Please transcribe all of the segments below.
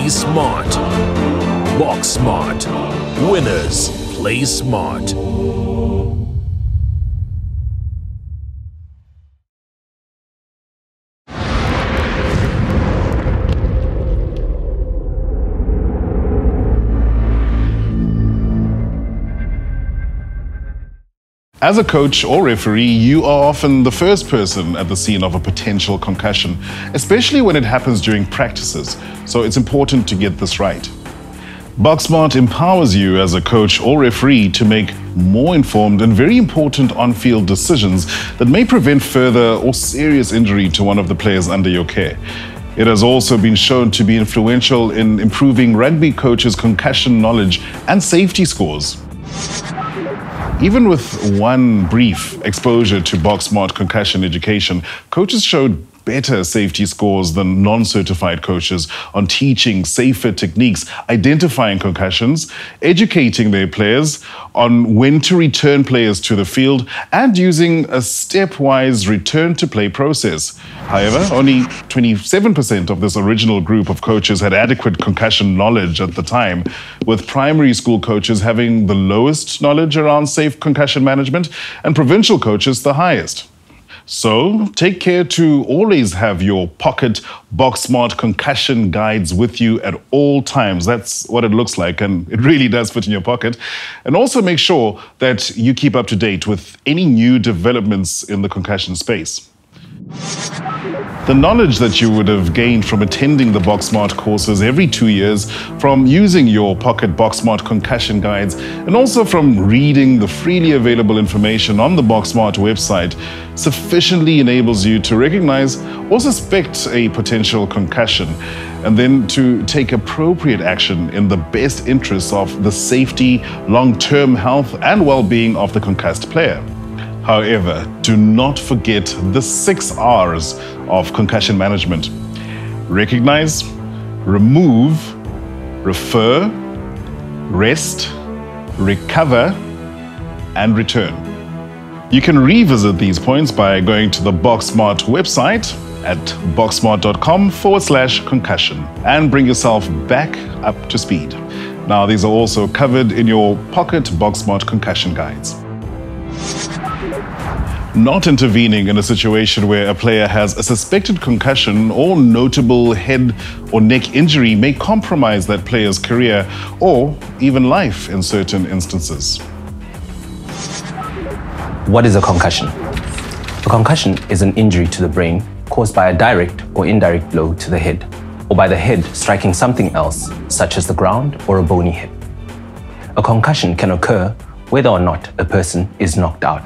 smart. Box smart. Winners play smart. As a coach or referee, you are often the first person at the scene of a potential concussion, especially when it happens during practices, so it's important to get this right. BoxSmart empowers you as a coach or referee to make more informed and very important on-field decisions that may prevent further or serious injury to one of the players under your care. It has also been shown to be influential in improving rugby coaches' concussion knowledge and safety scores. Even with one brief exposure to BoxSmart concussion education, coaches showed better safety scores than non-certified coaches on teaching safer techniques, identifying concussions, educating their players on when to return players to the field, and using a stepwise return-to-play process. However, only 27% of this original group of coaches had adequate concussion knowledge at the time, with primary school coaches having the lowest knowledge around safe concussion management and provincial coaches the highest. So take care to always have your pocket BoxSmart concussion guides with you at all times. That's what it looks like, and it really does fit in your pocket. And also make sure that you keep up to date with any new developments in the concussion space. The knowledge that you would have gained from attending the BoxSmart courses every 2 years, from using your pocket BoxSmart concussion guides, and also from reading the freely available information on the BoxSmart website sufficiently enables you to recognize or suspect a potential concussion, and then to take appropriate action in the best interests of the safety, long-term health, and well-being of the concussed player. However, do not forget the 6 R's of concussion management: recognize, remove, refer, rest, recover, and return. You can revisit these points by going to the BoxSmart website at boxsmart.com/concussion and bring yourself back up to speed. Now, these are also covered in your pocket BoxSmart concussion guides. Not intervening in a situation where a player has a suspected concussion or notable head or neck injury may compromise that player's career or even life in certain instances. What is a concussion? A concussion is an injury to the brain caused by a direct or indirect blow to the head, or by the head striking something else, such as the ground or a bony hip. A concussion can occur whether or not a person is knocked out.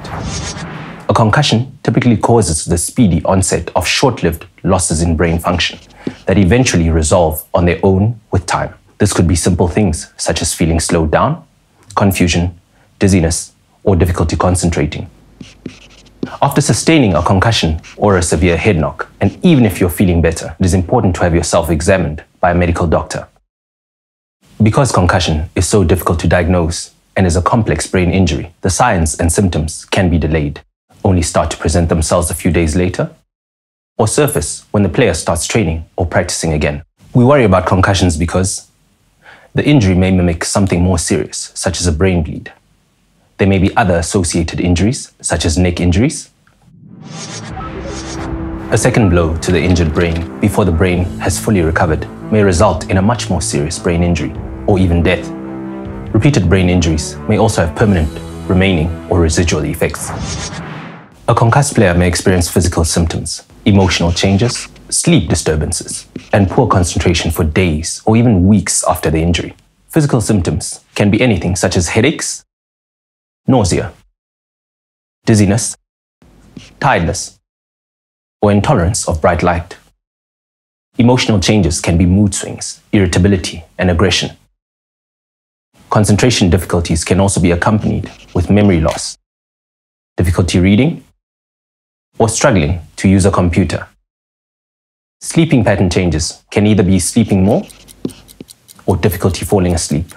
A concussion typically causes the speedy onset of short-lived losses in brain function that eventually resolve on their own with time. This could be simple things such as feeling slowed down, confusion, dizziness, or difficulty concentrating. After sustaining a concussion or a severe head knock, and even if you're feeling better, it is important to have yourself examined by a medical doctor. Because concussion is so difficult to diagnose and is a complex brain injury, the signs and symptoms can be delayed, only start to present themselves a few days later, or surface when the player starts training or practicing again. We worry about concussions because the injury may mimic something more serious, such as a brain bleed. There may be other associated injuries, such as neck injuries. A second blow to the injured brain before the brain has fully recovered may result in a much more serious brain injury, or even death. Repeated brain injuries may also have permanent, remaining, or residual effects. A concussed player may experience physical symptoms, emotional changes, sleep disturbances, and poor concentration for days or even weeks after the injury. Physical symptoms can be anything such as headaches, nausea, dizziness, tiredness, or intolerance of bright light. Emotional changes can be mood swings, irritability, and aggression. Concentration difficulties can also be accompanied with memory loss, difficulty reading, or struggling to use a computer. Sleeping pattern changes can either be sleeping more or difficulty falling asleep.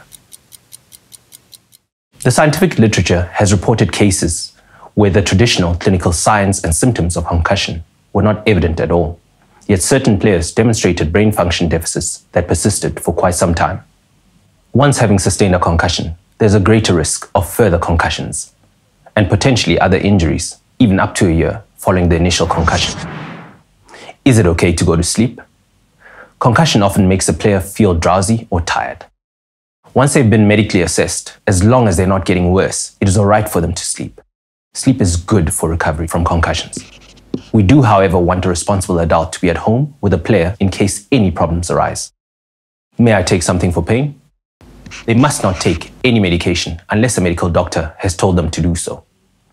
The scientific literature has reported cases where the traditional clinical signs and symptoms of concussion were not evident at all, Yet certain players demonstrated brain function deficits that persisted for quite some time. Once having sustained a concussion, there's a greater risk of further concussions and potentially other injuries, even up to a year following the initial concussion. Is it okay to go to sleep? Concussion often makes a player feel drowsy or tired. Once they've been medically assessed, as long as they're not getting worse, it is all right for them to sleep. Sleep is good for recovery from concussions. We do, however, want a responsible adult to be at home with a player in case any problems arise. May I take something for pain? They must not take any medication unless a medical doctor has told them to do so.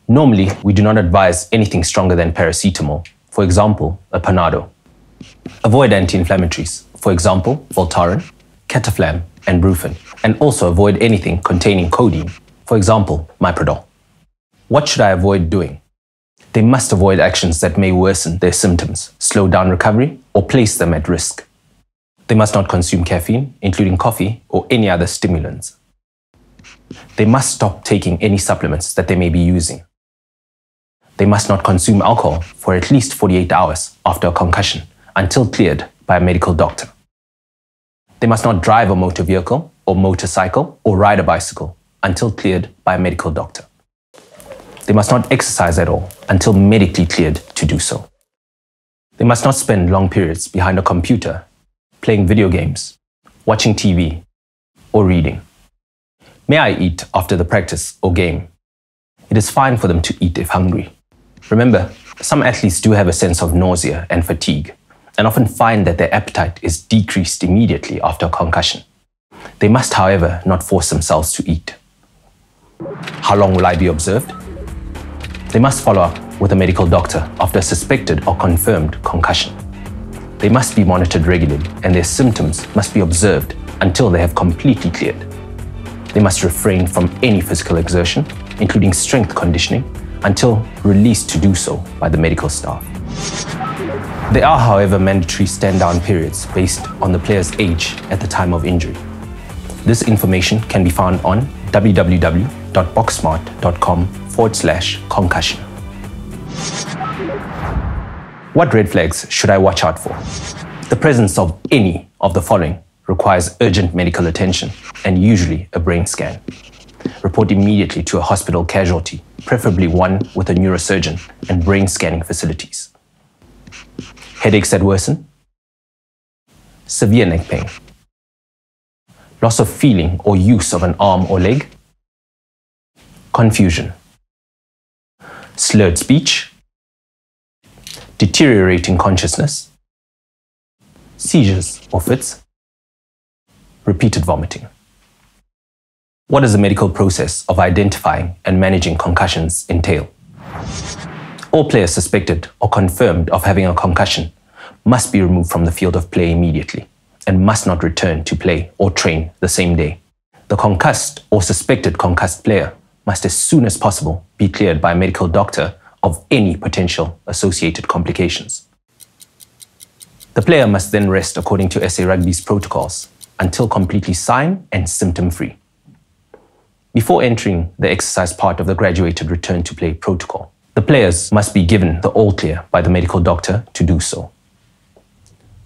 Normally, we do not advise anything stronger than paracetamol, for example, a Panado. Avoid anti-inflammatories, for example, VOLTAREN, Cataflam, and Brufen, and also avoid anything containing codeine, for example, Miprodol. What should I avoid doing? They must avoid actions that may worsen their symptoms, slow down recovery, or place them at risk. They must not consume caffeine, including coffee or any other stimulants. They must stop taking any supplements that they may be using. They must not consume alcohol for at least 48 hours after a concussion until cleared by a medical doctor. They must not drive a motor vehicle or motorcycle or ride a bicycle until cleared by a medical doctor. They must not exercise at all until medically cleared to do so. They must not spend long periods behind a computer, playing video games, watching TV, or reading. May I eat after the practice or game? It is fine for them to eat if hungry. Remember, some athletes do have a sense of nausea and fatigue, and often find that their appetite is decreased immediately after a concussion. They must, however, not force themselves to eat. How long will I be observed? They must follow up with a medical doctor after a suspected or confirmed concussion. They must be monitored regularly, and their symptoms must be observed until they have completely cleared. They must refrain from any physical exertion, including strength conditioning, until released to do so by the medical staff. There are, however, mandatory stand-down periods based on the player's age at the time of injury. This information can be found on www.boxsmart.com/concussion. What red flags should I watch out for? The presence of any of the following requires urgent medical attention and usually a brain scan. Report immediately to a hospital casualty, preferably one with a neurosurgeon and brain scanning facilities. Headaches that worsen. Severe neck pain. Loss of feeling or use of an arm or leg. Confusion. Slurred speech. Deteriorating consciousness. Seizures or fits. Repeated vomiting. What does the medical process of identifying and managing concussions entail? All players suspected or confirmed of having a concussion must be removed from the field of play immediately and must not return to play or train the same day. The concussed or suspected concussed player must as soon as possible be cleared by a medical doctor of any potential associated complications. The player must then rest according to SA Rugby's protocols until completely sane and symptom-free. Before entering the exercise part of the graduated return to play protocol, the players must be given the all clear by the medical doctor to do so.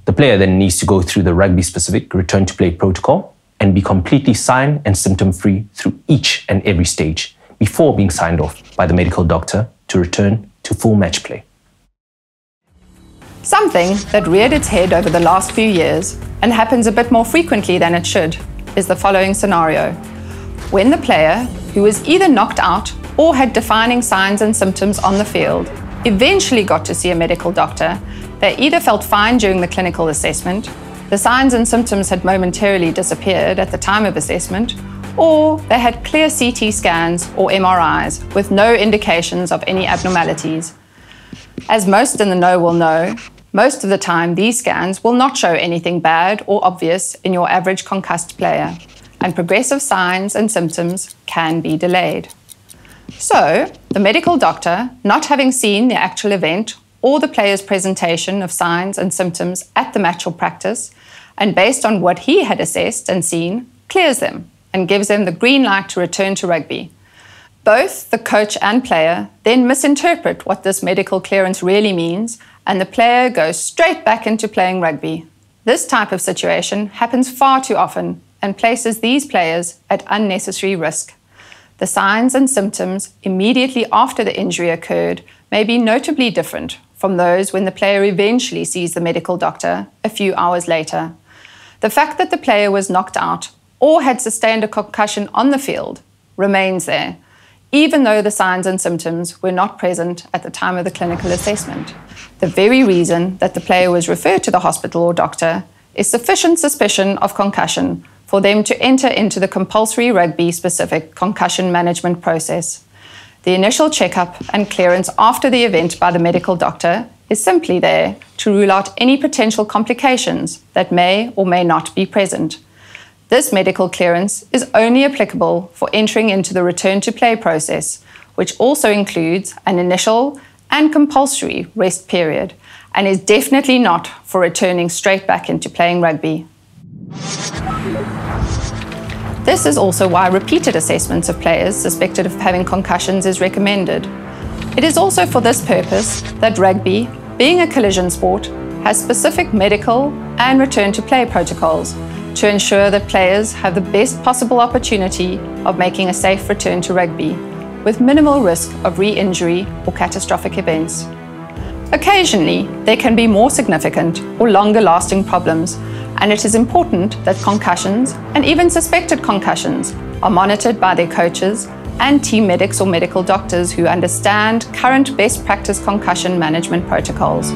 The player then needs to go through the rugby-specific return to play protocol and be completely sane and symptom-free through each and every stage before being signed off by the medical doctor to return to full match play. Something that reared its head over the last few years and happens a bit more frequently than it should is the following scenario. When the player, who was either knocked out or had defining signs and symptoms on the field, eventually got to see a medical doctor, they either felt fine during the clinical assessment, the signs and symptoms had momentarily disappeared at the time of assessment, or they had clear CT scans or MRIs with no indications of any abnormalities. As most in the know will know, most of the time these scans will not show anything bad or obvious in your average concussed player, and progressive signs and symptoms can be delayed. So, the medical doctor, not having seen the actual event or the player's presentation of signs and symptoms at the match or practice, and based on what he had assessed and seen, clears them and gives them the green light to return to rugby. Both the coach and player then misinterpret what this medical clearance really means and the player goes straight back into playing rugby. This type of situation happens far too often and places these players at unnecessary risk. The signs and symptoms immediately after the injury occurred may be notably different from those when the player eventually sees the medical doctor a few hours later. The fact that the player was knocked out or had sustained a concussion on the field remains there, even though the signs and symptoms were not present at the time of the clinical assessment. The very reason that the player was referred to the hospital or doctor is sufficient suspicion of concussion for them to enter into the compulsory rugby-specific concussion management process. The initial checkup and clearance after the event by the medical doctor is simply there to rule out any potential complications that may or may not be present. This medical clearance is only applicable for entering into the return to play process, which also includes an initial and compulsory rest period, and is definitely not for returning straight back into playing rugby. This is also why repeated assessments of players suspected of having concussions is recommended. It is also for this purpose that rugby, being a collision sport, has specific medical and return to play protocols to ensure that players have the best possible opportunity of making a safe return to rugby, with minimal risk of re-injury or catastrophic events. Occasionally, there can be more significant or longer-lasting problems, and it is important that concussions and even suspected concussions are monitored by their coaches and team medics or medical doctors who understand current best practice concussion management protocols.